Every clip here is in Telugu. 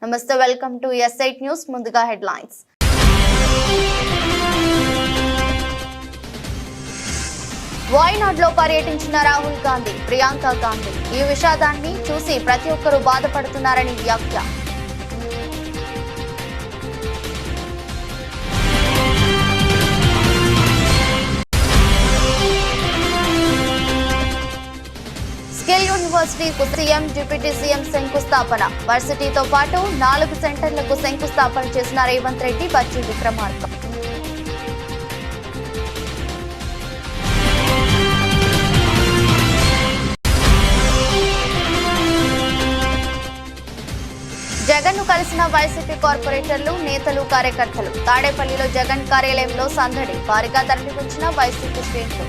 నమస్తే, వెల్కమ్ టు S8 న్యూస్. ముందుగా హెడ్లైన్స్. వాయనాడ్లో పర్యటించిన రాహుల్ గాంధీ, ప్రియాంక గాంధీ. ఈ విషాదాన్ని చూసి ప్రతి ఒక్కరూ బాధపడుతున్నారని వ్యాఖ్య. స్కిల్ యూనివర్సిటీకు సీఎం, డిప్యూటీ సీఎం శంకుస్థాపన. వర్సిటీతో పాటు 4 సెంటర్లకు శంకుస్థాపన చేసిన రేవంత్ రెడ్డి, బట్టి విక్రమార్క. జగన్ ను కలిసిన వైసీపీ కార్పొరేటర్లు, నేతలు, కార్యకర్తలు. తాడేపల్లిలో జగన్ కార్యాలయంలో సందడి. భారీగా తరలివచ్చిన వైసీపీ శ్రేణులు.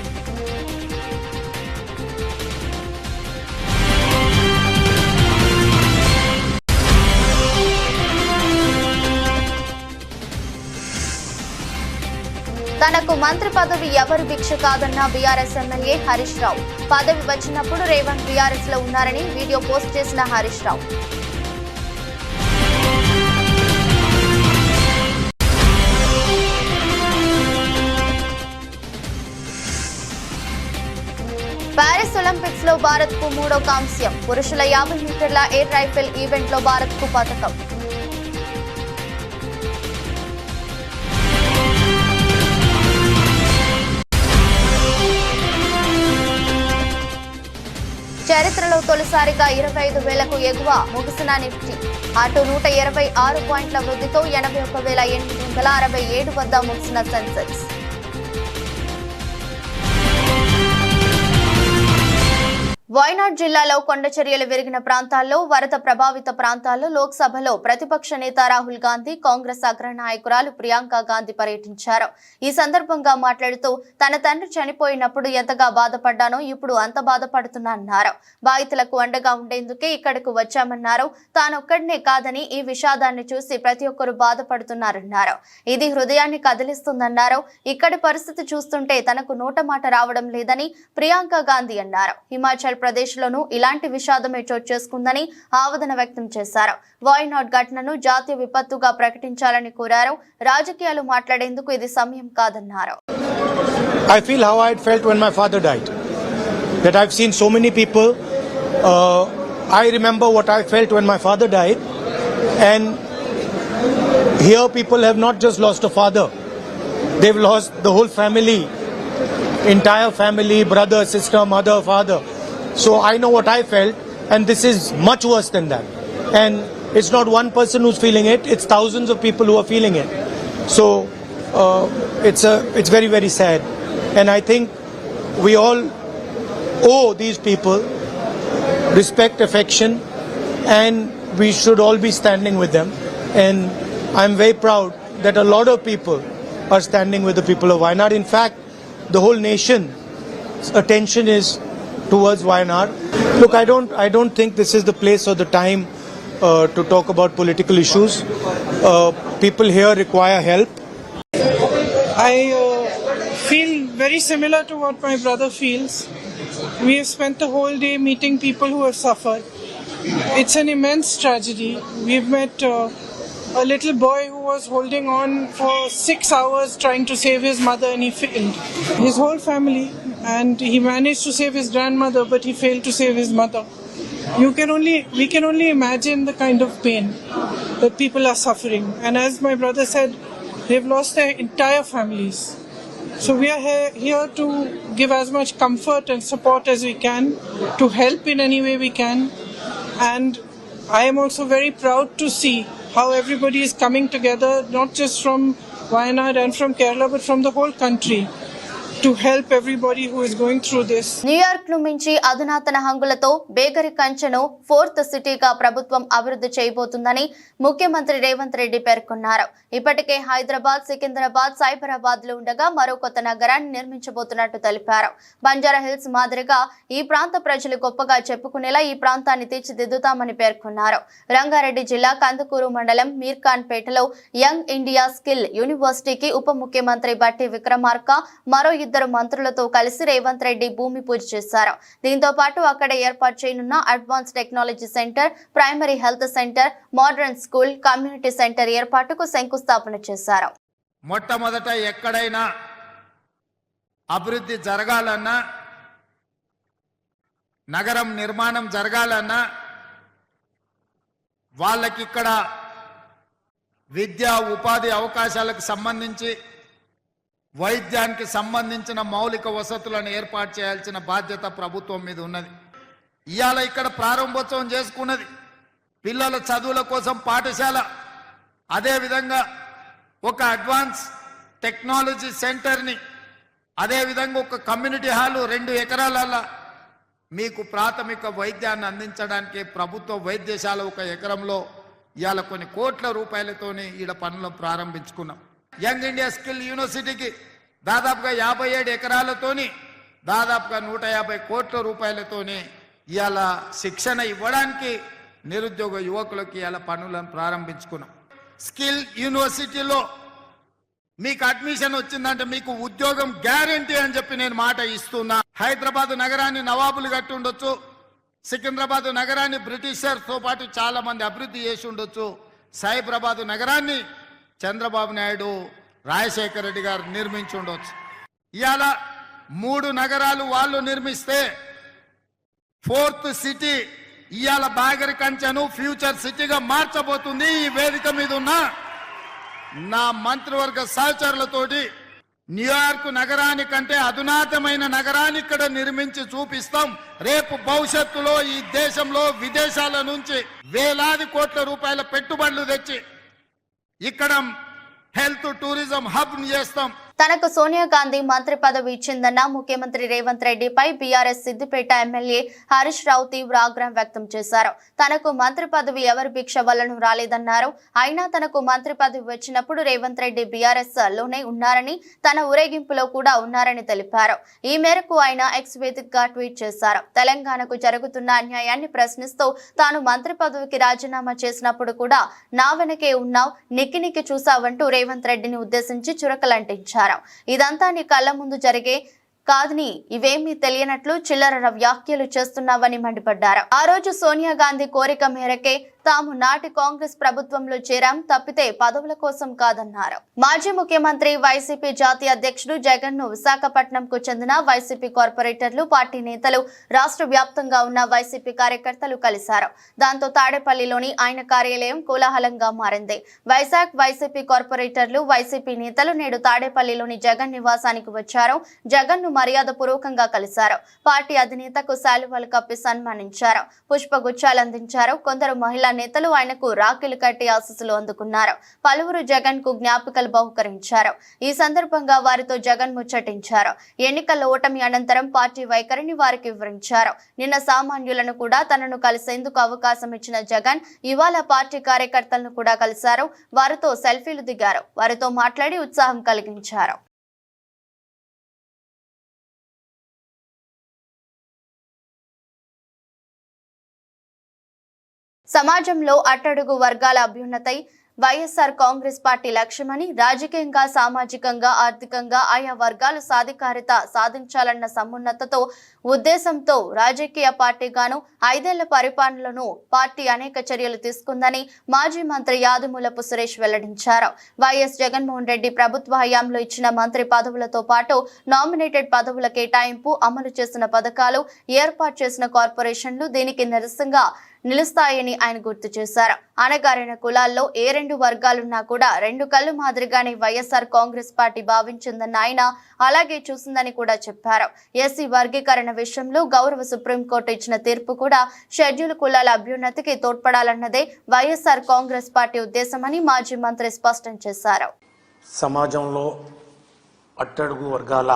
తనకు మంత్రి పదవి ఎవరు భిక్ష కాదన్న బీఆర్ఎస్ ఎమ్మెల్యే హరీష్ రావు. పదవి వచ్చినప్పుడు రేవంత్ బీఆర్ఎస్ లో ఉన్నారని వీడియో పోస్ట్ చేసిన హరీష్ రావు. పారిస్ ఒలింపిక్స్ లో భారత్ కు 3వ కాంస్యం. పురుషుల 50 మీటర్ల ఎయిర్ రైఫిల్ ఈవెంట్ లో భారత్ కు పతకం. చరిత్రలో తొలిసారిగా 25,000కు ఎగువ ముగిసిన నిఫ్టీ. అటు 126 పాయింట్ల వృద్ధితో 81,867 వద్ద ముగిసిన సెన్సెక్స్. వాయనాడ్ జిల్లాలో కొండచర్యలు విరిగిన ప్రాంతాల్లో, వరద ప్రభావిత ప్రాంతాల్లో లోక్సభలో ప్రతిపక్ష నేత రాహుల్ గాంధీ, కాంగ్రెస్ అగ్రనాయకురాలు ప్రియాంక గాంధీ పర్యటించారు. ఈ సందర్భంగా మాట్లాడుతూ, తన తండ్రి చనిపోయినప్పుడు ఎంతగా బాధపడ్డానో ఇప్పుడు అంత బాధపడుతున్నారన్నారు. బాధితులకు అండగా ఉండేందుకే ఇక్కడకు వచ్చామన్నారు. తానొక్కడినే కాదని ఈ విషాదాన్ని చూసి ప్రతి ఒక్కరూ బాధపడుతున్నారన్నారు. ఇది హృదయాన్ని కదిలిస్తుందన్నారు. ఇక్కడి పరిస్థితి చూస్తుంటే తనకు నోట మాట రావడం లేదని ప్రియాంక గాంధీ అన్నారు. హిమాచల్ ప్రదేశ్ లోనూ ఇలాంటి విషాదమే చోటు చేసుకుందని ఆవేదన వ్యక్తం చేశారు. వాయనాడ్ ఘటనను జాతీయ విపత్తుగా ప్రకటించాలని కోరారు. రాజకీయాలు మాట్లాడేందుకు ఇది సమయం కాదన్నారు. I feel how I felt when my father died. That I've seen so many people. I remember what I felt when my father died, and here people have not just lost a father, they've lost the whole family, entire family, brother, sister, mother, father. So I know what I felt, and this is much worse than that. And it's not one person who's feeling it, it's thousands of people who are feeling it. So it's very, very sad. And I think we all owe these people respect, affection, and we should all be standing with them. And I'm very proud that a lot of people are standing with the people of Wayanad. In fact, the whole nation's attention is towards Wayanad. Look, I don't think this is the place or the time to talk about political issues. People here require help. I feel very similar to what my brother feels. We have spent the whole day meeting people who have suffered. It's an immense tragedy. We've met a little boy who was holding on for 6 hours trying to save his mother, and he failed. His whole family, and he managed to save his grandmother, but he failed to save his mother. We can only imagine the kind of pain that people are suffering. And as my brother said, they've lost their entire families. So we are here to give as much comfort and support as we can, to help in any way we can. And I am also very proud to see how everybody is coming together, not just from Wayanad and from Kerala, but from the whole country, to help everybody who is going through this. New York ను మించి అధునాతన హంగులతో బేకరీ కంచెను 4th సిటీగా ప్రభుత్వం అభివృద్ధి చేయబోతుందని ముఖ్యమంత్రి రేవంత్ రెడ్డి పేర్కొన్నారు. ఇప్పటికే హైదరాబాద్, సికింద్రాబాద్, సైబరాబాద్ లో ఉండగా మరో కొత్త నగరాన్ని నిర్మించబోతున్నట్టు తెలిపారు. బంజారా హిల్స్ మాదిరిగా ఈ ప్రాంత ప్రజలు గొప్పగా చెప్పుకునేలా ఈ ప్రాంతాన్ని తీర్చిదిద్దుతామని పేర్కొన్నారు. రంగారెడ్డి జిల్లా కందుకూరు మండలం మీర్ఖాన్ పేటలో యంగ్ ఇండియా స్కిల్ యూనివర్సిటీకి ఉప ముఖ్యమంత్రి బట్టి విక్రమార్క, మరో ఇద్దరు మంత్రులతో కలిసి రేవంత్ రెడ్డి భూమి పూజ చేశారు. దీంతో పాటు అక్కడ ఏర్పాటు చేయనున్న advance technology centre, primary health centre, modern school, community centre ఏర్పాటుకు శంకుస్థాపన చేశారు. మొట్టమొదట ఎక్కడైనా అభివృద్ధి జరగాలన్నా, నగరం నిర్మాణం జరగాలన్నా వాళ్ళకి ఇక్కడ విద్యా ఉపాధి అవకాశాలకు సంబంధించి, వైద్యానికి సంబంధించిన మౌలిక వసతులను ఏర్పాటు చేయాల్సిన బాధ్యత ప్రభుత్వం మీద ఉన్నది. ఇవాళ ఇక్కడ ప్రారంభోత్సవం చేసుకున్నది పిల్లల చదువుల కోసం పాఠశాల, అదేవిధంగా ఒక అడ్వాన్స్ టెక్నాలజీ సెంటర్ని, అదేవిధంగా ఒక కమ్యూనిటీ హాలు 2 ఎకరాల మీకు ప్రాథమిక వైద్యాన్ని అందించడానికి ప్రభుత్వ వైద్యశాల 1 ఎకరంలో ఇవాళ కొన్ని కోట్ల రూపాయలతోని ఈడ పనులను ప్రారంభించుకున్నాం. యంగ్ ఇండియా స్కిల్ యూనివర్సిటీకి దాదాపుగా 57 ఎకరాలతోని దాదాపుగా 150 కోట్ల రూపాయలతోని ఇవాళ శిక్షణ ఇవ్వడానికి నిరుద్యోగ యువకులకి ఇవాళ పనులను ప్రారంభించుకున్నాం. స్కిల్ యూనివర్సిటీలో మీకు అడ్మిషన్ వచ్చిందంటే మీకు ఉద్యోగం గ్యారంటీ అని చెప్పి నేను మాట ఇస్తున్నా. హైదరాబాద్ నగరాన్ని నవాబులు కట్టి ఉండొచ్చు, సికింద్రాబాద్ నగరాన్ని బ్రిటిషర్తో పాటు చాలా మంది అభివృద్ధి చేసి ఉండొచ్చు, సైబరాబాద్ నగరాన్ని చంద్రబాబు నాయుడు, రాజశేఖర రెడ్డి గారు నిర్మించి ఉండొచ్చు. ఇవాళ 3 నగరాలు వాళ్ళు నిర్మిస్తే 4th సిటీ ఇవాళ బాగరి కంచెను ఫ్యూచర్ సిటీగా మార్చబోతుంది. ఈ వేదిక మీద ఉన్న నా మంత్రివర్గ సహచరులతోటి న్యూయార్క్ నగరానికంటే అధునాతమైన నగరాన్ని ఇక్కడ నిర్మించి చూపిస్తాం. రేపు భవిష్యత్తులో ఈ దేశంలో విదేశాల నుంచి వేలాది కోట్ల రూపాయల పెట్టుబడులు తెచ్చి ఇక్కడ హెల్త్ టూరిజం హబ్ చేస్తాం. తనకు సోనియా గాంధీ మంత్రి పదవి ఇచ్చిందన్న ముఖ్యమంత్రి రేవంత్ రెడ్డిపై బీఆర్ఎస్ సిద్దిపేట ఎమ్మెల్యే హరీష్ రావు తీవ్ర ఆగ్రహం వ్యక్తం చేశారు. తనకు మంత్రి పదవి ఎవరి భిక్ష వల్లను రాలేదన్నారు. అయినా తనకు మంత్రి పదవి వచ్చినప్పుడు రేవంత్ రెడ్డి బీఆర్ఎస్ లోనే ఉన్నారని, తన ఊరేగింపులో కూడా ఉన్నారని తెలిపారు. ఈ మేరకు ఆయన ఎక్స్ వేదికగా ట్వీట్ చేశారు. తెలంగాణకు జరుగుతున్న అన్యాయాన్ని ప్రశ్నిస్తూ తాను మంత్రి పదవికి రాజీనామా చేసినప్పుడు కూడా నా వెనకే ఉన్నావు, నిక్కి చూసావంటూ రేవంత్ రెడ్డిని ఉద్దేశించి చురకలంటించారు. ఇదంతా నీ కళ్ళ ముందు జరిగే కాదని ఇవేమీ తెలియనట్లు చిల్లర వ్యాఖ్యలు చేస్తున్నావని మండిపడ్డారు. ఆ రోజు సోనియా గాంధీ కోరిక మేరకే తాము నాటి కాంగ్రెస్ ప్రభుత్వంలో చేరాం, తప్పితే పదవుల కోసం కాదన్నారు. మాజీ ముఖ్యమంత్రి వైసీపీ జాతీయ అధ్యక్షుడు జగన్ ను విశాఖపట్నంకు చెందిన వైసీపీ కార్పొరేటర్లు, పార్టీ నేతలు, రాష్ట్ర వ్యాప్తంగా ఉన్న వైసీపీ కార్యకర్తలు కలిశారు. దాంతో తాడేపల్లిలోని ఆయన కార్యాలయం కోలాహలంగా మారింది. వైసీపీ కార్పొరేటర్లు, వైసీపీ నేతలు నేడు తాడేపల్లిలోని జగన్ నివాసానికి వచ్చారు. జగన్ ను మర్యాద పూర్వకంగా కలిశారు. పార్టీ అధినేతకు శాలువాలు కప్పి సన్మానించారు. పుష్పగుచ్చాలు అందించారు. కొందరు మహిళా నేతలు ఆయనకు రాఖీలు కట్టి ఆశీస్సులు అందుకున్నారు. పలువురు జగన్ కు జ్ఞాపికలు బహుకరించారు. ఈ సందర్భంగా వారితో జగన్ ముచ్చటించారు. ఎన్నికల ఓటమి అనంతరం పార్టీ వైఖరిని వారికి వివరించారు. నిన్న సామాన్యులను కూడా తనను కలిసేందుకు అవకాశం ఇచ్చిన జగన్ ఇవాళ పార్టీ కార్యకర్తలను కూడా కలిశారు. వారితో సెల్ఫీలు దిగారు. వారితో మాట్లాడి ఉత్సాహం కలిగించారు. సమాజంలో అట్టడుగు వర్గాల అభ్యున్నతై వైఎస్ఆర్ కాంగ్రెస్ పార్టీ లక్ష్యమని, రాజకీయంగా, సామాజికంగా, ఆర్థికంగా ఆయా వర్గాలు సాధికారిత సాధించాలన్న సమున్నతతో ఉద్దేశంతో రాజకీయ పార్టీగాను 5 ఏళ్ల పరిపాలనలో పార్టీ అనేక చర్యలు తీసుకుందని మాజీ మంత్రి యాదుమూలపు సురేష్ వెల్లడించారు. వైఎస్ జగన్మోహన్ రెడ్డి ప్రభుత్వ హయాంలో ఇచ్చిన మంత్రి పదవులతో పాటు నామినేటెడ్ పదవుల కేటాయింపు, అమలు చేసిన పథకాలు, ఏర్పాటు చేసిన కార్పొరేషన్లు దీనికి నిరసనగా నిలుస్తాయని ఆయన గుర్తు చేశారు. అణగారిన కులాల్లో ఏ 2 వర్గాలున్నా కూడా 2 కళ్ళు మాదిరిగానే వైఎస్ఆర్ కాంగ్రెస్ పార్టీ భావించిందన్న ఆయన అలాగే చూసిందని కూడా చెప్పారు. ఎస్సీ వర్గీకరణ విషయంలో గౌరవ సుప్రీంకోర్టు ఇచ్చిన తీర్పు కూడా షెడ్యూల్ కులాల అభ్యున్నతికి తోడ్పడాలన్నదే వైఎస్ఆర్ కాంగ్రెస్ పార్టీ ఉద్దేశమని మాజీ మంత్రి స్పష్టం చేశారు. సమాజంలో అట్టడుగు వర్గాల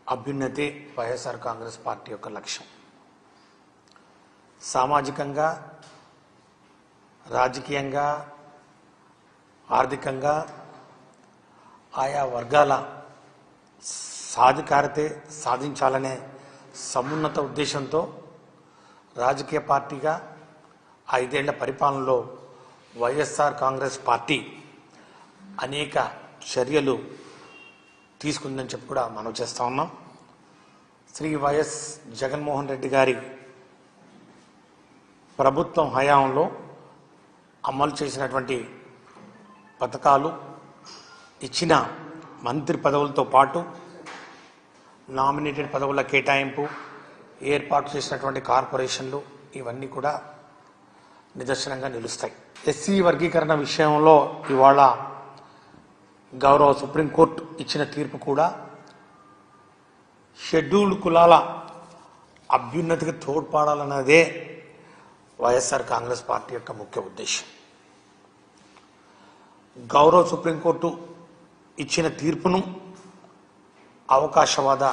అభ్యున్నతి వైఎస్ఆర్ కాంగ్రెస్ పార్టీ యొక్క లక్ష్యం. సామాజికంగా, రాజకీయంగా, ఆర్థికంగా ఆయా వర్గాల సాధికారతే సాధించాలనే సమున్నత ఉద్దేశంతో రాజకీయ పార్టీగా 5 ఏళ్ల పరిపాలనలో వైఎస్ఆర్ కాంగ్రెస్ పార్టీ అనేక చర్యలు తీసుకుందని చెప్పి కూడా మనం చేస్తూ ఉన్నాం. శ్రీ వైఎస్ జగన్మోహన్ రెడ్డి గారి ప్రభుత్వం హయాంలో అమలు చేసినటువంటి పథకాలు, ఇచ్చిన మంత్రి పదవులతో పాటు నామినేటెడ్ పదవుల కేటాయింపు, ఏర్పాటు చేసినటువంటి కార్పొరేషన్లు ఇవన్నీ కూడా నిదర్శనంగా నిలుస్తాయి. ఎస్సీ వర్గీకరణ విషయంలో ఇవాళ గౌరవ సుప్రీంకోర్టు ఇచ్చిన తీర్పు కూడా షెడ్యూల్డ్ కులాల అభ్యున్నతికి తోడ్పడాలన్నదే వైఎస్ఆర్ కాంగ్రెస్ పార్టీ యొక్క ముఖ్య ఉద్దేశం. గౌరవ సుప్రీంకోర్టు ఇచ్చిన తీర్పును అవకాశవాద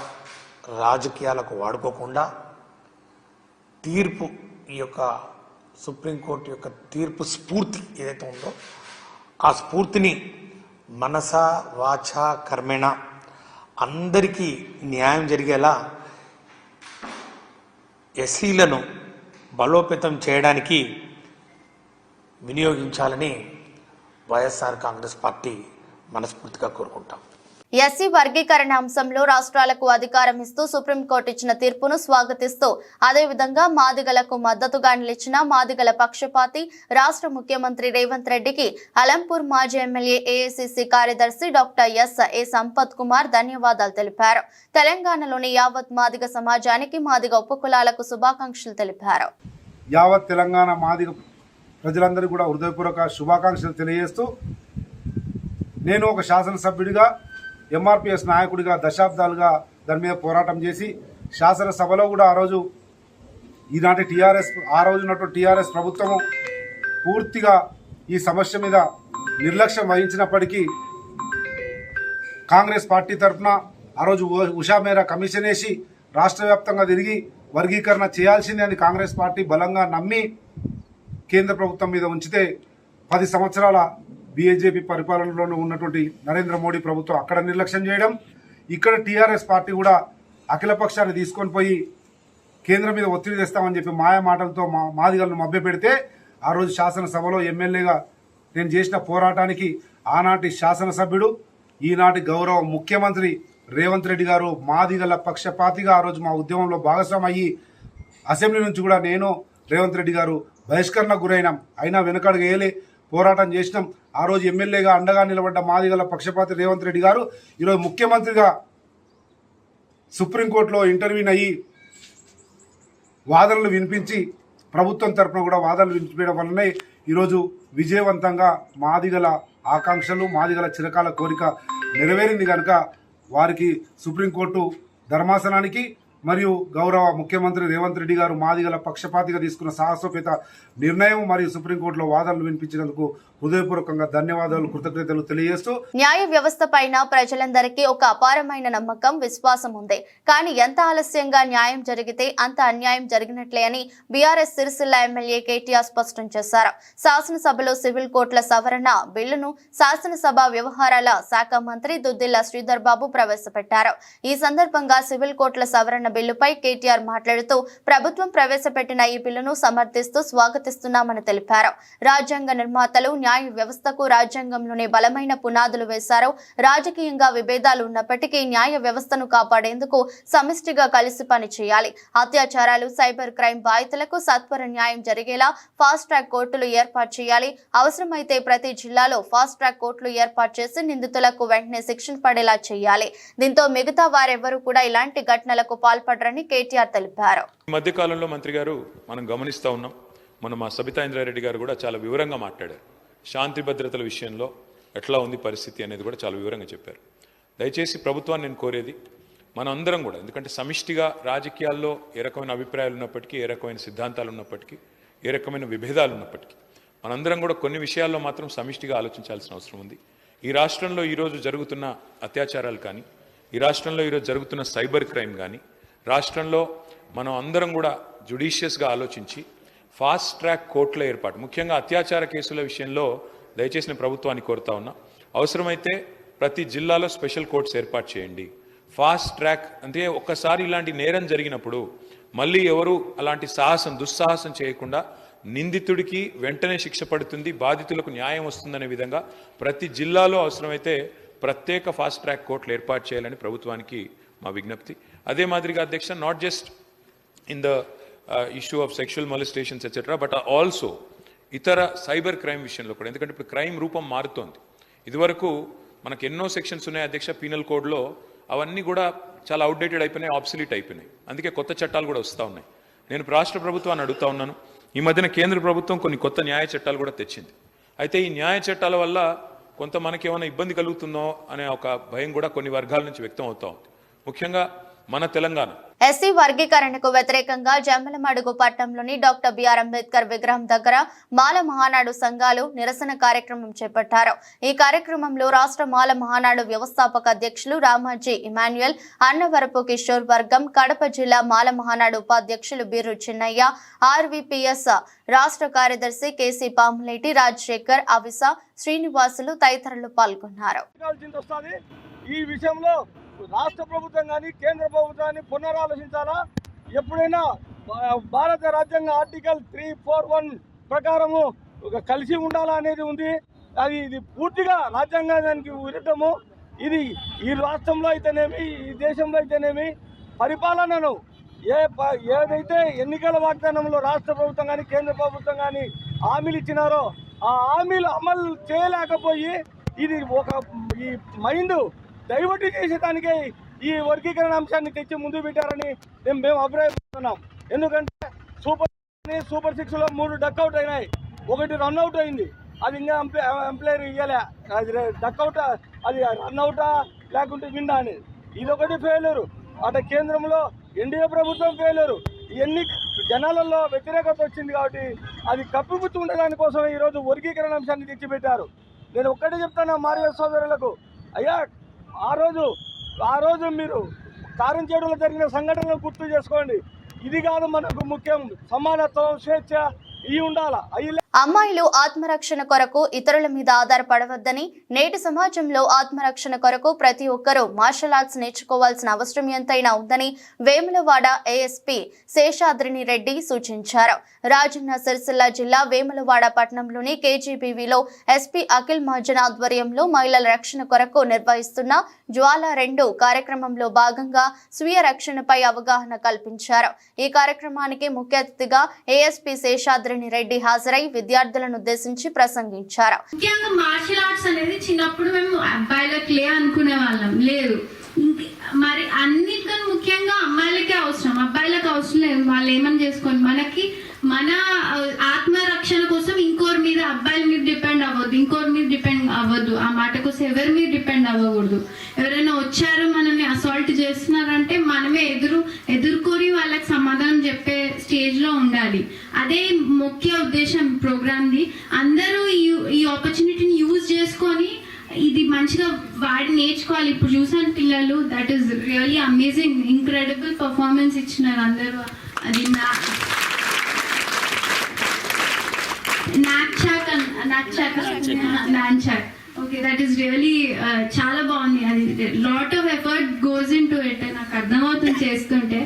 రాజకీయాలకు వాడుకోకుండా తీర్పు, ఈ యొక్క సుప్రీంకోర్టు యొక్క తీర్పు స్ఫూర్తి ఏదైతే ఉందో ఆ స్ఫూర్తిని మనస వాచ కర్మేణ అందరికీ న్యాయం జరిగేలా ఎస్సీలను బలోపేతం చేయడానికి వినియోగించాలని వైఎస్ఆర్ కాంగ్రెస్ పార్టీ మనస్ఫూర్తిగా కోరుకుంటాం. ఎస్సీ వర్గీకరణ అంశంలో రాష్ట్రాలకు అధికారం ఇస్తూ సుప్రీంకోర్టు ఇచ్చిన తీర్పును స్వాగతిస్తూ అదేవిధంగా మాదిగలకు మద్దతుగా నిలిచిన మాదిగల పక్షపాతి రాష్ట్ర ముఖ్యమంత్రి రేవంత్ రెడ్డికి అలంపూర్ మాజీ ఎమ్మెల్యే ఏఐసిసి కార్యదర్శి డాక్టర్ ఏ సంపత్ కుమార్ ధన్యవాదాలు తెలిపారు. తెలంగాణలోని యావత్ మాదిగ సమాజానికి మాదిగ ఉపకులాలకు శుభాకాంక్షలు తెలిపారు. యావత్ తెలంగాణ మాదిగ ప్రజలందరికీ కూడా హృదయపూర్వక శుభాకాంక్షలు తెలియజేస్తూ, నేను ఒక శాసనసభ్యుడిగా, ఎంఆర్పిఎస్ నాయకుడిగా దశాబ్దాలుగా దాని మీద పోరాటం చేసి శాసనసభలో కూడా ఆ రోజు ఈనాటి ఆ రోజు ఉన్నటువంటి టీఆర్ఎస్ ప్రభుత్వము పూర్తిగా ఈ సమస్య మీద నిర్లక్ష్యం వహించినప్పటికీ కాంగ్రెస్ పార్టీ తరఫున ఆ రోజు ఉషా మేరా కమిషన్ వేసి రాష్ట్ర వ్యాప్తంగా తిరిగి వర్గీకరణ చేయాల్సిందే అని కాంగ్రెస్ పార్టీ బలంగా నమ్మి కేంద్ర ప్రభుత్వం మీద ఉంచితే 10 సంవత్సరాల బీజేపీ పరిపాలనలో ఉన్నటువంటి నరేంద్ర మోడీ ప్రభుత్వం అక్కడ నిర్లక్ష్యం చేయడం, ఇక్కడ టీఆర్ఎస్ పార్టీ కూడా అఖిలపక్షాన్ని తీసుకొని పోయి కేంద్రం మీద ఒత్తిడి తెస్తామని చెప్పి మాయా మాటలతో మాదిగలను మభ్యపెడితే ఆ రోజు శాసనసభలో ఎమ్మెల్యేగా నేను చేసిన పోరాటానికి ఆనాటి శాసనసభ్యుడు, ఈనాటి గౌరవ ముఖ్యమంత్రి రేవంత్ రెడ్డి గారు మాదిగల పక్షపాతిగా ఆ రోజు మా ఉద్యమంలో భాగస్వామి అయ్యి అసెంబ్లీ నుంచి కూడా నేను రేవంత్ రెడ్డి గారు బహిష్కరణకు గురైనాం. అయినా వెనకడుగు వేయలే, పోరాటం చేసినాం. ఆ రోజు ఎమ్మెల్యేగా అండగా నిలబడ్డ మాదిగల పక్షపాతి రేవంత్ రెడ్డి గారు ఈరోజు ముఖ్యమంత్రిగా సుప్రీంకోర్టులో ఇంటర్వ్యూన్ అయ్యి వాదనలు వినిపించి ప్రభుత్వం తరఫున కూడా వాదనలు వినిపించడం వల్లనే ఈరోజు విజయవంతంగా మాదిగల ఆకాంక్షలు, మాదిగల చిరకాల కోరిక నెరవేరింది కనుక వారికి సుప్రీంకోర్టు ధర్మాసనానికి మరియు గౌరవ ముఖ్యమంత్రి రేవంత్ రెడ్డి గారు మాదిగల పక్షపాతిగా తీసుకున్న సాహసోపేత నిర్ణయం మరియు సుప్రీంకోర్టులో వాదనలు వినిపించినందుకు హృదయపూర్వకంగా ధన్యవాదాలు, కృతజ్ఞతలు తెలియజేస్తూ, న్యాయ వ్యవస్థ పైన ప్రజలందరికీ ఒక అపారమైన నమ్మకం, విశ్వాసం ఉంది. కానీ ఎంత ఆలస్యంగా న్యాయం జరిగితే అంత అన్యాయం జరిగినట్లే అని బీఆర్ఎస్ సిరిసిల్ల ఎమ్మెల్యే కేటీఆర్ స్పష్టం చేశారు. శాసనసభలో సివిల్ కోర్టుల సవరణ బిల్లును శాసనసభ వ్యవహారాల శాఖ మంత్రి దుద్దిల్ల శ్రీధర్ బాబు ప్రవేశపెట్టారు. ఈ సందర్భంగా సివిల్ కోర్టుల సవరణ బిల్లుపై కేటీఆర్ మాట్లాడుతూ, ప్రభుత్వం ప్రవేశపెట్టిన ఈ బిల్లును సమర్థిస్తూ స్వాగతిస్తున్నామని తెలిపారు. రాజ్యాంగ నిర్మాతలు న్యాయ వ్యవస్థకు రాజ్యాంగంలోనే బలమైన పునాదులు వేశారు. రాజకీయంగా విభేదాలు ఉన్నప్పటికీ న్యాయ వ్యవస్థను కాపాడేందుకు సమిష్టిగా కలిసి పనిచేయాలి. అత్యాచారాలు, సైబర్ క్రైమ్ బాధితులకు సత్వర న్యాయం జరిగేలా ఫాస్ట్ ట్రాక్ కోర్టులు ఏర్పాటు చేయాలి. అవసరమైతే ప్రతి జిల్లాలో ఫాస్ట్ ట్రాక్ కోర్టులు ఏర్పాటు చేసి నిందితులకు వెంటనే శిక్షణ పడేలా చేయాలి. దీంతో మిగతా వారెవరూ కూడా ఇలాంటి ఘటనలకు పాల్పడరని కేటీఆర్ తెలిపారు. మధ్య కాలంలో మంత్రి గారు మనం గమనిస్తూ ఉన్నాం, మా సబితా ఇంద్రారెడ్డి గారు కూడా చాలా వివరంగా మాట్లాడారు. శాంతి భద్రతల విషయంలో ఎట్లా ఉంది పరిస్థితి అనేది కూడా చాలా వివరంగా చెప్పారు. దయచేసి ప్రభుత్వాన్ని నేను కోరేది, మనం అందరం కూడా, ఎందుకంటే సమిష్టిగా రాజకీయాల్లో ఏ రకమైన అభిప్రాయాలు ఉన్నప్పటికీ, ఏ రకమైన సిద్ధాంతాలు ఉన్నప్పటికీ, ఏ రకమైన విభేదాలు ఉన్నప్పటికీ మనందరం కూడా కొన్ని విషయాల్లో మాత్రం సమిష్టిగా ఆలోచించాల్సిన అవసరం ఉంది. ఈ రాష్ట్రంలో ఈరోజు జరుగుతున్న అత్యాచారాలు కానీ, ఈ రాష్ట్రంలో ఈరోజు జరుగుతున్న సైబర్ క్రైమ్ కానీ, రాష్ట్రంలో మనం అందరం కూడా జ్యుడిషియస్గా ఆలోచించి ఫాస్ట్ ట్రాక్ కోర్టుల ఏర్పాటు, ముఖ్యంగా అత్యాచార కేసుల విషయంలో దయచేసి నేను ప్రభుత్వాన్ని కోరుతా ఉన్నా, అవసరమైతే ప్రతి జిల్లాలో స్పెషల్ కోర్ట్స్ ఏర్పాటు చేయండి. ఫాస్ట్ ట్రాక్ అంటే ఒక్కసారి ఇలాంటి నేరం జరిగినప్పుడు మళ్ళీ ఎవరు అలాంటి దుస్సాహసం చేయకుండా నిందితుడికి వెంటనే శిక్ష పడుతుంది, బాధితులకు న్యాయం వస్తుందనే విధంగా ప్రతి జిల్లాలో అవసరమైతే ప్రత్యేక ఫాస్ట్ ట్రాక్ కోర్టులు ఏర్పాటు చేయాలని ప్రభుత్వానికి మా విజ్ఞప్తి. అదే మాదిరిగా అధ్యక్ష, not just in the issue of sexual మొలిస్టేషన్స్ etcetera, but also ఇతర సైబర్ క్రైమ్ విషయంలో కూడా. ఎందుకంటే ఇప్పుడు క్రైమ్ రూపం మారుతోంది. ఇదివరకు మనకు ఎన్నో సెక్షన్స్ ఉన్నాయి అధ్యక్ష పీనల్ కోడ్లో, అవన్నీ కూడా చాలా అవుట్డేటెడ్ అయిపోయినాయి, ఆబ్సలీట్ అయిపోయినాయి. అందుకే కొత్త చట్టాలు కూడా వస్తూ ఉన్నాయి. నేను రాష్ట్ర ప్రభుత్వాన్ని అడుగుతా ఉన్నాను, ఈ మధ్యన కేంద్ర ప్రభుత్వం కొన్ని కొత్త న్యాయ చట్టాలు కూడా తెచ్చింది. అయితే ఈ న్యాయ చట్టాల వల్ల కొంత మనకేమైనా ఇబ్బంది కలుగుతుందో అనే ఒక భయం కూడా కొన్ని వర్గాల నుంచి వ్యక్తం అవుతా ఉంది. ముఖ్యంగా మన తెలంగాణ ఎస్సీ వర్గీకరణకు వ్యతిరేకంగా జమ్మలమడుగు పట్టణంలోని డాక్టర్ బిఆర్ అంబేద్కర్ విగ్రహం దగ్గర మాల మహానాడు సంఘాలు నిరసన కార్యక్రమం చేపట్టారు. ఈ కార్యక్రమంలో రాష్ట్ర మాల మహానాడు వ్యవస్థాపక అధ్యక్షులు రామాజీ ఇమాన్యుయల్, అన్నవరపు కిషోర్ వర్గం, కడప జిల్లా మాల మహానాడు ఉపాధ్యక్షులు బీరు చిన్నయ్య, ఆర్వీపీఎస్ రాష్ట్ర కార్యదర్శి కేసీ పాములేటి, రాజశేఖర్, అవిస, శ్రీనివాసులు తదితరులు పాల్గొన్నారు. ఈ విషయంలో రాష్ట్ర ప్రభుత్వం కానీ కేంద్ర ప్రభుత్వాన్ని పునరాలోచించాలా. ఎప్పుడైనా భారత రాజ్యాంగ ఆర్టికల్ 341 ప్రకారము కలిసి ఉండాలా అనేది ఉంది. ఇది పూర్తిగా రాజ్యాంగానికి విరుద్ధము. ఇది ఈ రాష్ట్రంలో అయితేనేమి, ఈ దేశంలో అయితేనేమి పరిపాలనను ఏదైతే ఎన్నికల వాగ్దానంలో రాష్ట్ర ప్రభుత్వం కానీ కేంద్ర ప్రభుత్వం కానీ హామీలు ఇచ్చినారో ఆ హామీలు అమలు చేయలేకపోయి ఇది ఈ మైండ్ డైవర్ట్ చేసేదానికే ఈ వర్గీకరణ అంశాన్ని తెచ్చి ముందు పెట్టారని మేము అభిప్రాయపడుతున్నాం. ఎందుకంటే సూపర్ 6లో 3 డక్అవుట్ అయినాయి, 1 రన్అవుట్ అయింది. అది ఇంకా ఎంప్లాయర్ ఇవ్వలే. అది డక్అవుట్, అది రన్అవుటా లేకుంటే విన్నా అనేది ఇదొకటి ఫెయిల్యూరు. అటు కేంద్రంలో ఎన్డీఏ ప్రభుత్వం ఫెయిల్యూరు. ఇవన్నీ జనాలలో వ్యతిరేకత వచ్చింది కాబట్టి అది కప్పిపుచ్చి ఉండడాని కోసం ఈరోజు వర్గీకరణ అంశాన్ని తెచ్చిపెట్టారు. నేను ఒక్కటే చెప్తాను మారియ సోదరులకు, అయ్యా ఆ రోజు మీరు కారంచేడులో జరిగిన సంఘటనలు గుర్తు చేసుకోండి. ఇది కాదు మనకు ముఖ్యం, సమానత్వం, స్వేచ్ఛ ఇవి ఉండాలా. అమ్మాయిలు ఆత్మరక్షణ కొరకు ఇతరుల మీద ఆధారపడవద్దని, నేటి సమాజంలో ఆత్మరక్షణ కొరకు ప్రతి ఒక్కరూ మార్షల్ ఆర్ట్స్ నేర్చుకోవాల్సిన అవసరం ఎంతైనా ఉందని వేములవాడ ఏఎస్పీ శేషాద్రిని రెడ్డి సూచించారు. రాజన్న సిరిసిల్ల జిల్లా వేములవాడ పట్టణంలోని కేజీబీవీలో ఎస్పీ అఖిల్ మహాజన్ ఆధ్వర్యంలో మహిళల రక్షణ కొరకు నిర్వహిస్తున్న జ్వాల 2 కార్యక్రమంలో భాగంగా స్వీయ రక్షణపై అవగాహన కల్పించారు. ఈ కార్యక్రమానికి ముఖ్య అతిథిగా ఏఎస్పీ శేషాద్రిని రెడ్డి హాజరై విద్యార్థులను ఉద్దేశించి ప్రసంగించారు. ముఖ్యంగా మార్షల్ ఆర్ట్స్ అనేది చిన్నప్పుడు మేము అబ్బాయిలకు అనుకునే వాళ్ళం, లేదు. మరి అన్నిటికన్నా ముఖ్యంగా అమ్మాయిలకే అవసరం, అబ్బాయిలకు అవసరం లేదు. వాళ్ళు ఏమని చేసుకోండి, మనకి మన ఆత్మరక్షణ కోసం ఇంకోరి మీద, అబ్బాయిల మీద డిపెండ్ అవ్వద్దు, ఇంకోరి మీద డిపెండ్ అవ్వద్దు. ఆ మాట కోసం ఎవరి మీద డిపెండ్ అవ్వకూడదు. ఎవరైనా వచ్చారు మనల్ని అసాల్ట్ చేస్తున్నారంటే మనమే ఎదుర్కొని వాళ్ళకి సమాధానం చెప్పే స్టేజ్ లో ఉండాలి. అదే ముఖ్య ఉద్దేశం ప్రోగ్రామ్ది. అందరూ ఈ ఆపర్చునిటీని యూజ్ చేసుకొని ఇది మంచిగా వాడి నేర్చుకోవాలి. ఇప్పుడు చూసాను పిల్లలు, that is really amazing, incredible performance ఇచ్చినారు అందరూ. అది ఓకే, దట్ ఈస్ రియల్లీ చాలా బాగుంది. అది lot of effort goes in to it, నాకు అర్థమవుతుంది చేస్తుంటే.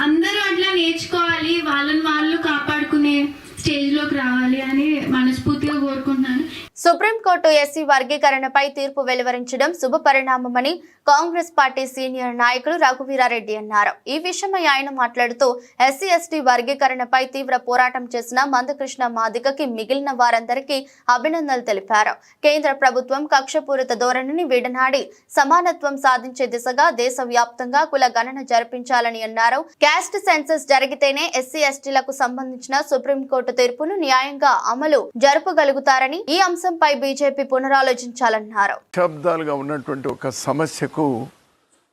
అందరూ అట్లా నేర్చుకోవాలి, వాళ్ళని వాళ్ళు కాపాడుకునే స్టేజ్ లోకి రావాలి అని మనస్ఫూర్తిగా కోరుకుంటున్నాను. సుప్రీంకోర్టు ఎస్సీ వర్గీకరణపై తీర్పు వెలువరించడం శుభ పరిణామమని కాంగ్రెస్ పార్టీ సీనియర్ నాయకులు రఘువీరారెడ్డి అన్నారు. ఈ విషయమై ఆయన మాట్లాడుతూ ఎస్సీ ఎస్టీ వర్గీకరణపై తీవ్ర పోరాటం చేసిన మందకృష్ణ మాదిగకి మిగిలిన వారందరికీ అభినందనలు తెలిపారు. కేంద్ర ప్రభుత్వం కక్షపూరిత ధోరణిని విడనాడి సమానత్వం సాధించే దిశగా దేశవ్యాప్తంగా కుల గణన జరిపించాలని అన్నారు. క్యాస్ట్ సెన్సస్ జరిగితేనే ఎస్సీ ఎస్టీలకు సంబంధించిన సుప్రీంకోర్టు తీర్పును న్యాయంగా అమలు జరపగలుగుతారని, ఈ అంశంపై బీజేపీ పునరాలోచించాలన్నారు. శబ్దాలుగా ఉన్నటువంటి ఒక సమస్యకు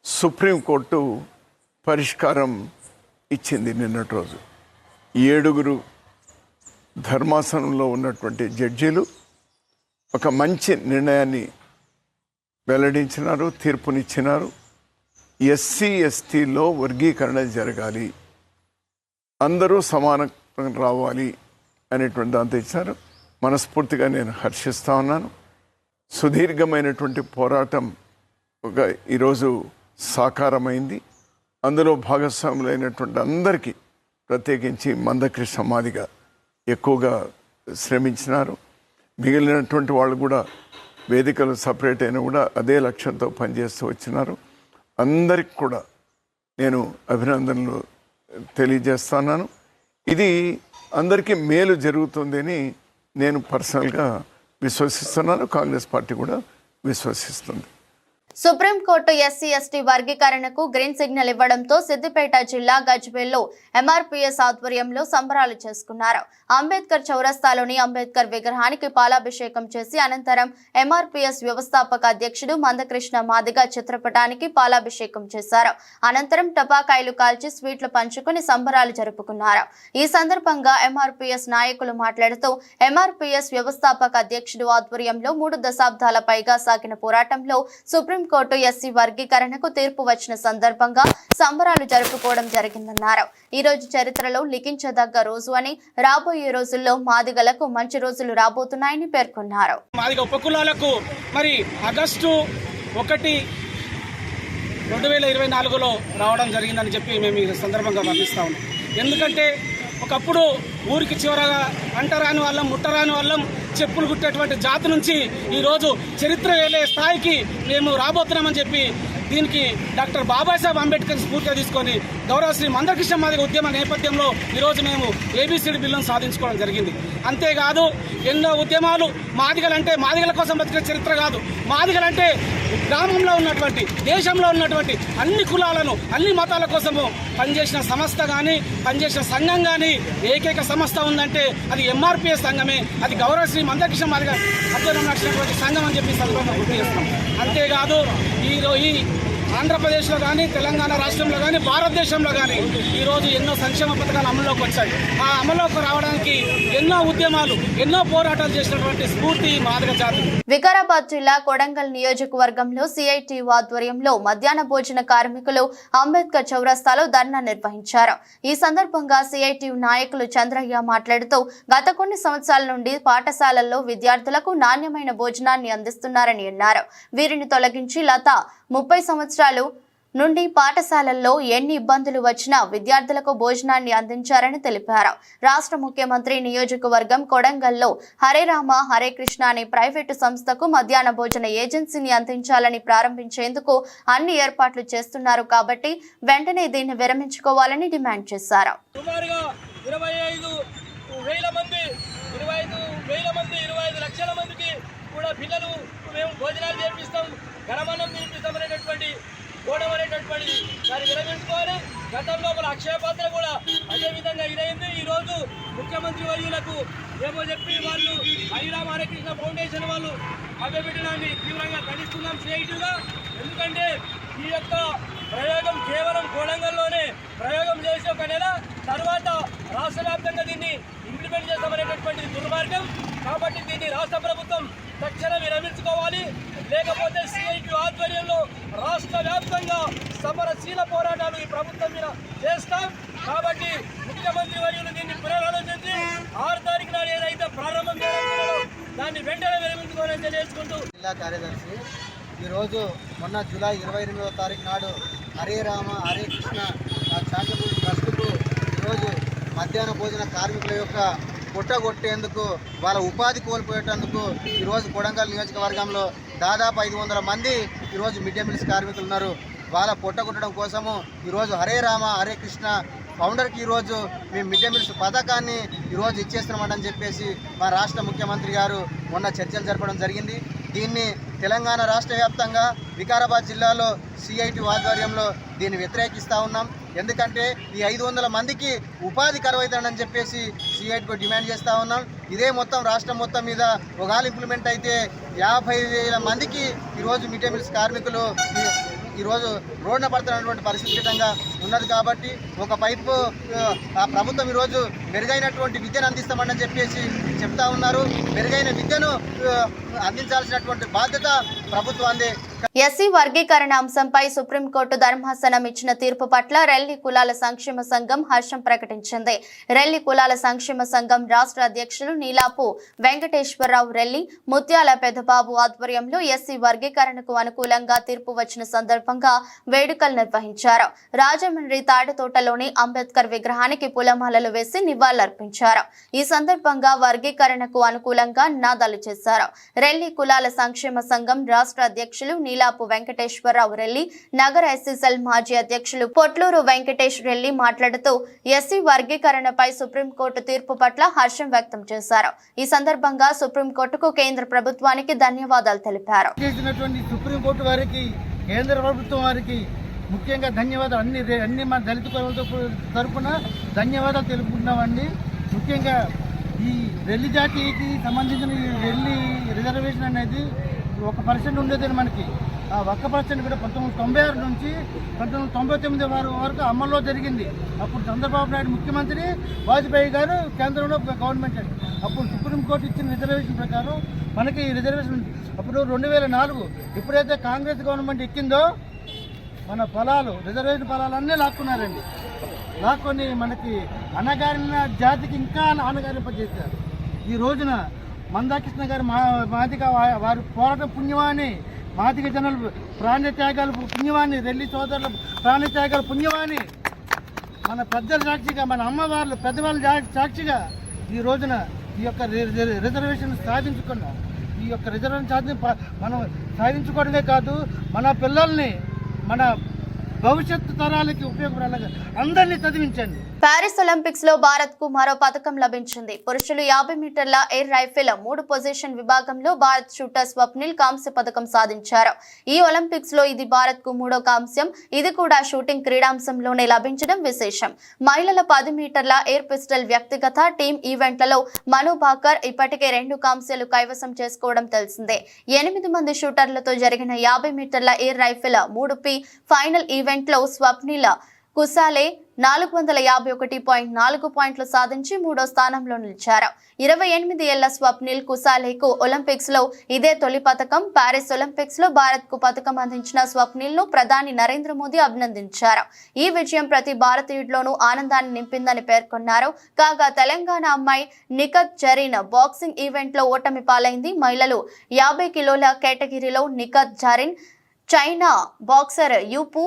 సుప్రీంకోర్టు పరిష్కారం ఇచ్చింది నిన్నటి రోజు. 7 ధర్మాసనంలో ఉన్నటువంటి జడ్జీలు ఒక మంచి నిర్ణయాన్ని వెల్లడించినారు, తీర్పునిచ్చినారు. ఎస్సీ ఎస్టీలో వర్గీకరణ జరగాలి, అందరూ సమానంగా రావాలి అనేటువంటి దాంతో ఇచ్చారు. మనస్ఫూర్తిగా నేను హర్షిస్తా ఉన్నాను. సుదీర్ఘమైనటువంటి పోరాటం ఈరోజు సాకారమైంది. అందులో భాగస్వాములైనటువంటి అందరికీ, ప్రత్యేకించి మందకృష్ణ మాదిగ ఎక్కువగా శ్రమించినారు. మిగిలినటువంటి వాళ్ళు కూడా వేదికలు సపరేట్ అయినా కూడా అదే లక్ష్యంతో పనిచేస్తూ వచ్చినారు. అందరికి కూడా నేను అభినందనలు తెలియజేస్తున్నాను. ఇది అందరికీ మేలు జరుగుతుందని నేను పర్సనల్గా విశ్వసిస్తున్నాను. కాంగ్రెస్ పార్టీ కూడా విశ్వసిస్తుంది. సుప్రీంకోర్టు ఎస్సీ ఎస్టీ వర్గీకరణకు గ్రీన్ సిగ్నల్ ఇవ్వడంతో సిద్దిపేట జిల్లా గజ్వేల్లో ఎంఆర్పీఎస్ ఆధ్వర్యంలో సంబరాలు చేసుకున్నారు. అంబేద్కర్ చౌరస్తాలోని అంబేద్కర్ విగ్రహానికి పాలాభిషేకం చేసి అనంతరం ఎంఆర్పీఎస్ వ్యవస్థాపక అధ్యక్షుడు మందకృష్ణ మాదిగ చిత్రపటానికి పాలాభిషేకం చేశారు. అనంతరం టపాకాయలు కాల్చి స్వీట్లు పంచుకుని సంబరాలు జరుపుకున్నారు. ఈ సందర్భంగా ఎంఆర్పీఎస్ నాయకులు మాట్లాడుతూ ఎంఆర్పీఎస్ వ్యవస్థాపక అధ్యక్షుడు ఆధ్వర్యంలో 3 దశాబ్దాల పైగా సాగిన పోరాటంలో సుప్రీంకోర్టు ఎస్సీ వర్గీకరణకు తీర్పు వచ్చిన సందర్భంగా సంబరాలు జరుపుకోవడం జరిగిందన్నారు. ఈ రోజు చరిత్రలో లిఖించదగ్గ రోజు అని, రాబోయే రోజుల్లో మాదిగలకు మంచి రోజులు రాబోతున్నాయని పేర్కొన్నారు. మాదిగ ఉపకులాలకు మరి ఆగస్టు 1, 2024లో రావడం జరిగిందని చెప్పి మేము ఈ సందర్భంగా భావిస్తా ఉన్నాం. ఎందుకంటే ఒకప్పుడు ఊరికి చివరగా అంటరాని వాళ్ళం, ముట్టరాని వాళ్ళం, చెప్పులు కుట్టేటువంటి జాతి నుంచి ఈరోజు చరిత్ర వేలే స్థాయికి మేము రాబోతున్నామని చెప్పి దీనికి డాక్టర్ బాబాసాహెబ్ అంబేద్కర్ స్ఫూర్తిగా తీసుకొని గౌరవ శ్రీ మందకృష్ణ మాదిగ ఉద్యమ నేపథ్యంలో ఈరోజు మేము ఏబీసీడీ బిల్లును సాధించుకోవడం జరిగింది. అంతేకాదు ఎన్నో ఉద్యమాలు మాదిగలంటే మాదిగల కోసం బతికే చరిత్ర కాదు, మాదిగలంటే గ్రామంలో ఉన్నటువంటి, దేశంలో ఉన్నటువంటి అన్ని కులాలను, అన్ని మతాల కోసము పనిచేసిన సంస్థ కానీ, పనిచేసిన సంఘం కానీ ఏకైక సంస్థ ఉందంటే అది ఎంఆర్పీఎస్ సంఘమే. అది గౌరవ శ్రీ మందకృష్ణ మాదిగ ఆధ్వర్యంలో నడిచినటువంటి సంఘం అని చెప్పి సందర్భంగా గుర్తు చేస్తున్నాం. అంతేకాదు ఈ ఆంధ్రప్రదేశ్లో కానీ, తెలంగాణ రాష్ట్రంలో కానీ, భారతదేశంలో కానీ ఈరోజు ఎన్నో సంక్షేమ పథకాలు అమల్లోకి వచ్చాయి. ఆ అమల్లోకి రావడానికి ఎన్నో ఉద్యమాలు, ఎన్నో పోరాటాలు చేసినటువంటి స్ఫూర్తి మాదిగ జాతి. వికారాబాద్ జిల్లా కొడంగల్ నియోజకవర్గంలో సిఐటియు ఆధ్వర్యంలో మధ్యాహ్న భోజన కార్మికులు అంబేద్కర్ చౌరస్తాలో ధర్నా నిర్వహించారు. ఈ సందర్భంగా సిఐటియు నాయకులు చంద్రయ్య మాట్లాడుతూ గత కొన్ని సంవత్సరాల నుండి పాఠశాలల్లో విద్యార్థులకు నాణ్యమైన భోజనాన్ని అందిస్తున్నారని అన్నారు. వీరిని తొలగించి లత 30 సంవత్సరాలు నుండి పాఠశాలల్లో ఎన్ని ఇబ్బందులు వచ్చినా విద్యార్థులకు భోజనాన్ని అందించారని తెలిపారు. రాష్ట్ర ముఖ్యమంత్రి నియోజకవర్గం కొడంగల్లో హరే రామ హరే కృష్ణ అనే ప్రైవేటు సంస్థకు మధ్యాహ్న భోజన ఏజెన్సీని అందించాలని ప్రారంభించేందుకు అన్ని ఏర్పాట్లు చేస్తున్నారు కాబట్టి వెంటనే దీన్ని విరమించుకోవాలని డిమాండ్ చేశారు. 25 లక్షల మందికి కూడా పిల్లలు మేము భోజనాలు చేపిస్తాం, ఘనమన్నం తినిపిస్తాం అనేటటువంటి గోడం అనేటటువంటి దాన్ని విరమించుకోవాలి. గతంలో అక్షయ పాత్ర కూడా అదేవిధంగా ఇదైంది. ఈరోజు ముఖ్యమంత్రి వర్యులకు ఏమో చెప్పి వాళ్ళు హరిరామ హరికృష్ణ ఫౌండేషన్ వాళ్ళు అభ్యపెట్టడాన్ని తీవ్రంగా ఖండిస్తున్నాం సిఐటిగా. ఎందుకంటే ఈ యొక్క ప్రయోగం కేవలం కొడంగల్లోనే ప్రయోగం చేసి 1 నెల తర్వాత రాష్ట్ర వ్యాప్తంగా దీన్ని ఇంప్లిమెంట్ చేస్తామనేటటువంటి దుర్మార్గం. కాబట్టి దీన్ని రాష్ట్ర ప్రభుత్వం తక్షణం విరమించుకోవాలి. లేకపోతే సిఐటియు ఆధ్వర్యంలో రాష్ట్ర వ్యాప్తంగా సమరశీల పోరాటాలు ఈ ప్రభుత్వం మీద చేస్తాం. కాబట్టి ముఖ్యమంత్రి వర్యులు దీన్ని పునరాలోచించి 6 తారీఖు నాడు ఏదైతే ప్రారంభం చేయాలనుకున్నారో దాన్ని వెంటనే విరమించుకోవాలని తెలియజేసుకుంటూ జిల్లా కార్యదర్శి ఈరోజు మొన్న జూలై 28వ తారీఖు నాడు హరే రామ హరే కృష్ణ చారిటబుల్ ట్రస్టుకు ఈరోజు మధ్యాహ్న భోజన కార్మికుల యొక్క కొట్టగొట్టేందుకు, వాళ్ళ ఉపాధి కోల్పోయేటందుకు ఈరోజు కొడంగల్ నియోజకవర్గంలో దాదాపు 500 మంది ఈరోజు మిడ్ డే మీల్స్ కార్మికులు ఉన్నారు. వాళ్ళ పొట్టగొట్టడం కోసము ఈరోజు హరే రామ హరే కృష్ణ ఫౌండర్కి ఈరోజు మేము మిడ్ డే మీల్స్ పథకాన్ని ఈరోజు ఇచ్చేస్తున్నామని చెప్పేసి మా రాష్ట్ర ముఖ్యమంత్రి గారు మొన్న చర్చలు జరపడం జరిగింది. దీన్ని తెలంగాణ రాష్ట్ర వ్యాప్తంగా వికారాబాద్ జిల్లాలో సిఐటియు ఆధ్వర్యంలో దీన్ని వ్యతిరేకిస్తూ ఉన్నాం. ఎందుకంటే ఈ 500 మందికి ఉపాధి కరువైతుందని చెప్పేసి సిఐటికి డిమాండ్ చేస్తూ ఉన్నాం. ఇదే మొత్తం రాష్ట్రం మొత్తం మీద ఒకవేళ ఇంప్లిమెంట్ అయితే 50,000 మందికి ఈరోజు మిడ్ డే మీల్స్ కార్మికులు ఈరోజు రోడ్న పడుతున్నటువంటి పరిస్థితి విధంగా ఉన్నది. కాబట్టి ఒక వైపు ఆ ప్రభుత్వం ఈరోజు మెరుగైనటువంటి విద్యను అందిస్తామని చెప్పేసి చెప్తా ఉన్నారు. మెరుగైన విద్యను అందించాల్సినటువంటి బాధ్యత ప్రభుత్వాన్ని. ఎస్సీ వర్గీకరణ అంశంపై సుప్రీంకోర్టు ధర్మాసనం ఇచ్చిన తీర్పు పట్ల రెల్లి కులాల సంక్షేమ సంఘం హర్షం ప్రకటించింది. రెల్లి కులాల సంక్షేమ సంఘం రాష్ట్ర అధ్యక్షులు నీలాపు వెంకటేశ్వరరావు రెల్లి, ముత్యాల పెద్దబాబు ఆధ్వర్యంలో ఎస్సీ వర్గీకరణకు అనుకూలంగా తీర్పు వచ్చిన సందర్భంగా వేడుకలు నిర్వహించారు. రాజమండ్రి తాటితోటలోని అంబేద్కర్ విగ్రహానికి పూలమాలలు వేసి నివాళులర్పించారు. ఈ సందర్భంగా వర్గీకరణకు అనుకూలంగా నినాదాలు చేశారు. రెల్లి కులాల సంక్షేమ సంఘం రాష్ట్ర అధ్యక్షులు నీలాపు వెంకటేశ్వరరావు రెల్లి, నగర ఎస్సీసెల్ మాజీ అధ్యక్షులు పొట్లూరు వెంకటేష్ రెల్లి మాట్లాడుతూ ఎస్సీ వర్గీకరణపై సుప్రీంకోర్టు తీర్పు పట్ల హర్షం వ్యక్తం చేశారు. ఈ సందర్భంగా సుప్రీంకోర్టుకు కేంద్ర ప్రభుత్వానికి ధన్యవాదాలు తెలిపారు. సుప్రీంకోర్టు వారికి, కేంద్ర ప్రభుత్వం వారికి ముఖ్యంగా ధన్యవాదాలు. అన్ని మన దళిత తరఫున ధన్యవాదాలు తెలుపుకుంటున్నామండి. ముఖ్యంగా ఈ రెల్లి జాతికి సంబంధించిన ఈ రెల్లి రిజర్వేషన్ అనేది 1% ఉండేదని మనకి ఆ 1% కూడా 1996 నుంచి 1999 వరకు అమల్లో జరిగింది. అప్పుడు చంద్రబాబు నాయుడు ముఖ్యమంత్రి, వాజ్పేయి గారు కేంద్రంలో గవర్నమెంట్. అప్పుడు సుప్రీంకోర్టు ఇచ్చిన రిజర్వేషన్ ప్రకారం మనకి రిజర్వేషన్ అప్పుడు 2004 ఎప్పుడైతే కాంగ్రెస్ గవర్నమెంట్ ఎక్కిందో మన పొలాలు, రిజర్వేషన్ పొలాలన్నీ లాక్కున్నారండి. లాక్కొని మనకి అణగారిన జాతికి ఇంకా అణగారింపజేశారు. ఈ రోజున మందాకృష్ణ గారు మాదిగ వారి పోరాటం పుణ్యవాణి, మాదిగ జనులు ప్రాణత్యాగాలు పుణ్యవాణి, రెల్లి సోదరుల ప్రాణత్యాగాలు పుణ్యవాణి, మన పెద్దల సాక్షిగా, మన అమ్మవార్లు పెద్దవాళ్ళ సాక్షిగా ఈ రోజున ఈ యొక్క రిజర్వేషన్ సాధించుకున్నాం. ఈ యొక్క రిజర్వేషన్ మనం సాధించుకోవడమే కాదు, మన పిల్లల్ని, మన భవిష్యత్తు తరాలకి ఉపయోగపడాలి, అందరినీ చదివించండి. ప్యారిస్ ఒలింపిక్స్ లో భారత్ కు మరో పథకం లభించింది. పురుషులు 50 మీటర్ల ఎయిర్ రైఫిల్ 3 పొజిషన్ విభాగంలో భారత్ షూటర్ స్వప్నిల్ కాంస్య పథకం సాధించారు. ఈ ఒలింపిక్స్ లో ఇది భారత్ కు 3వ కాంస్యం. ఇది కూడా షూటింగ్ క్రీడాంశంలోనే లభించడం విశేషం. మహిళల 10 మీటర్ల ఎయిర్ పిస్టల్ వ్యక్తిగత, టీమ్ ఈవెంట్లలో మను భాకర్ ఇప్పటికే 2 కాంస్యాలు కైవసం చేసుకోవడం తెలిసిందే. 8 మంది షూటర్లతో జరిగిన 50 మీటర్ల air rifle 3P final event లో స్వప్నిల్ కుసాలే 451.4 పాయింట్లు సాధించి 3వ స్థానంలో నిలిచారు. 28 ఏళ్ల స్వప్నిల్ కుసాలేకు ఒలింపిక్స్ లో ఇదే తొలి పథకం. ప్యారిస్ ఒలింపిక్స్ లో భారత్ కు పథకం అందించిన స్వప్నిల్ ను ప్రధాని నరేంద్ర మోదీ అభినందించారు. ఈ విజయం ప్రతి భారతీయుడిలోనూ ఆనందాన్ని నింపిందని పేర్కొన్నారు. కాగా తెలంగాణ అమ్మాయి నిఖత్ జరీన్ బాక్సింగ్ ఈవెంట్ లో ఓటమి పాలైంది. మహిళలు 50 కిలోల కేటగిరీలో నిఖత్ జరీన్ చైనా బాక్సర్ యూపు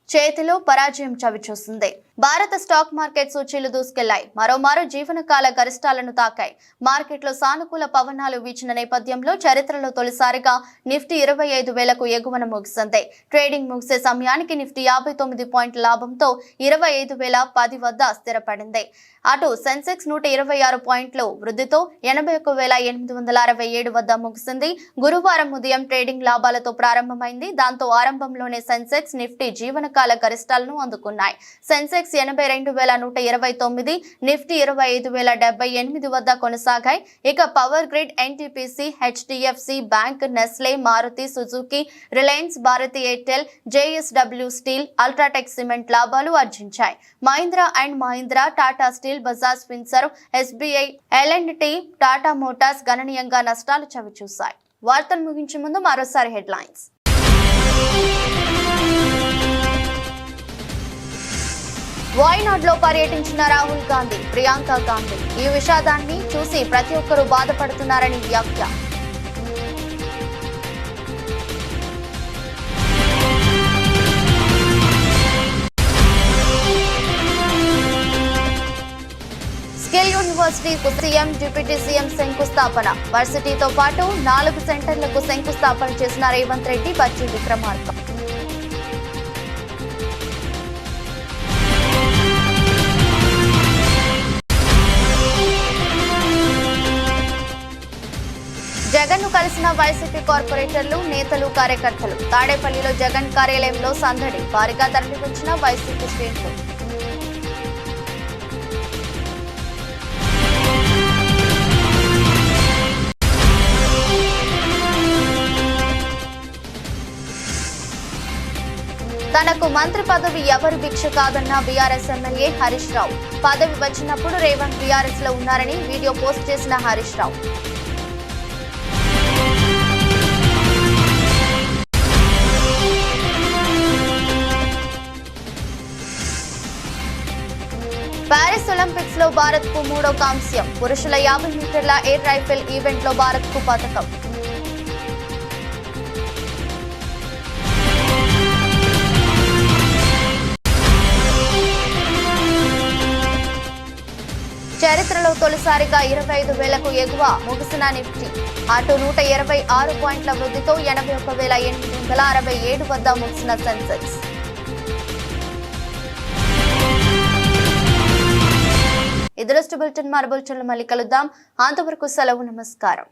చేతిలో పరాజయం చవిచూసింది. భారత స్టాక్ మార్కెట్ సూచీలు దూసుకెళ్లాయి. మరోమారు జీవనకాల గరిష్టాలను తాకాయి. మార్కెట్లో సానుకూల పవనాలు వీచిన నేపథ్యంలో చరిత్రలో తొలిసారిగా నిఫ్టీ 25,000కు ఎగువన ముగిసింది. ట్రేడింగ్ ముగిసే సమయానికి నిఫ్టీ 59 పాయింట్ల లాభంతో 25,010 వద్ద స్థిరపడింది. అటు సెన్సెక్స్ 126 పాయింట్లు వృద్ధితో 81,867 వద్ద ముగిసింది. గురువారం ఉదయం ట్రేడింగ్ లాభాలతో ప్రారంభమైంది. దాంతో ఆరంభంలోనే సెన్సెక్స్, నిఫ్టీ జీవనకాల గరిష్టాలను అందుకున్నాయి. సెన్సెక్స్ 82,129, నిఫ్టీ 25,078 వద్ద కొనసాగాయి. ఇక Power Grid, NTPC, HDFC Bank, Nestle, Maruti Suzuki, Reliance, Bharti Airtel, JSW Steel, UltraTech Cement లాభాలు ఆర్జించాయి. Mahindra and Mahindra, Tata Steel, Bajaj Finserv, SBI, L&T, Tata Motors గణనీయంగా నష్టాలు చవిచూశాయి. వార్తలు ముగించే ముందు మరోసారి హెడ్లైన్స్. వాయనాడ్లో పర్యటించిన రాహుల్ గాంధీ, ప్రియాంక గాంధీ. ఈ విషాదాన్ని చూసి ప్రతి ఒక్కరూ బాధపడుతున్నారని వ్యాఖ్య. స్కిల్ యూనివర్సిటీకు సీఎం, డిప్యూటీ సీఎం శంకుస్థాపన. వర్సిటీతో పాటు 4 సెంటర్లకు శంకుస్థాపన చేసిన రేవంత్ రెడ్డి, బట్టి విక్రమార్క. జగన్ ను కలిసిన వైసీపీ కార్పొరేటర్లు, నేతలు, కార్యకర్తలు. తాడేపల్లిలో జగన్ కార్యాలయంలో సందడి. భారీగా తరలివచ్చిన వైసీపీ శ్రేణులు. తనకు మంత్రి పదవి ఎవరు భిక్ష కాదన్న బీఆర్ఎస్ ఎమ్మెల్యే హరీష్ రావు. పదవి వచ్చినప్పుడు రేవంత్ బీఆర్ఎస్ లో ఉన్నారని వీడియో పోస్ట్ చేసిన హరీష్ రావు. భారత్ కు 3వ కాంస్యం. పురుషుల 50 మీటర్ల ఎయిర్ రైఫిల్ ఈవెంట్ లో భారత్ కు పతకం. చరిత్రలో తొలిసారిగా 25,000కు ఎగువ ముగిసిన నిఫ్టీ. అటు 126 పాయింట్ల వృద్ధితో 81,867 వద్ద ముగిసిన సెన్సెక్స్. ఇది బులెటిన్. మరో బులెటిన్లో మళ్ళీ కలుద్దాం. అంతవరకు సెలవు. నమస్కారం.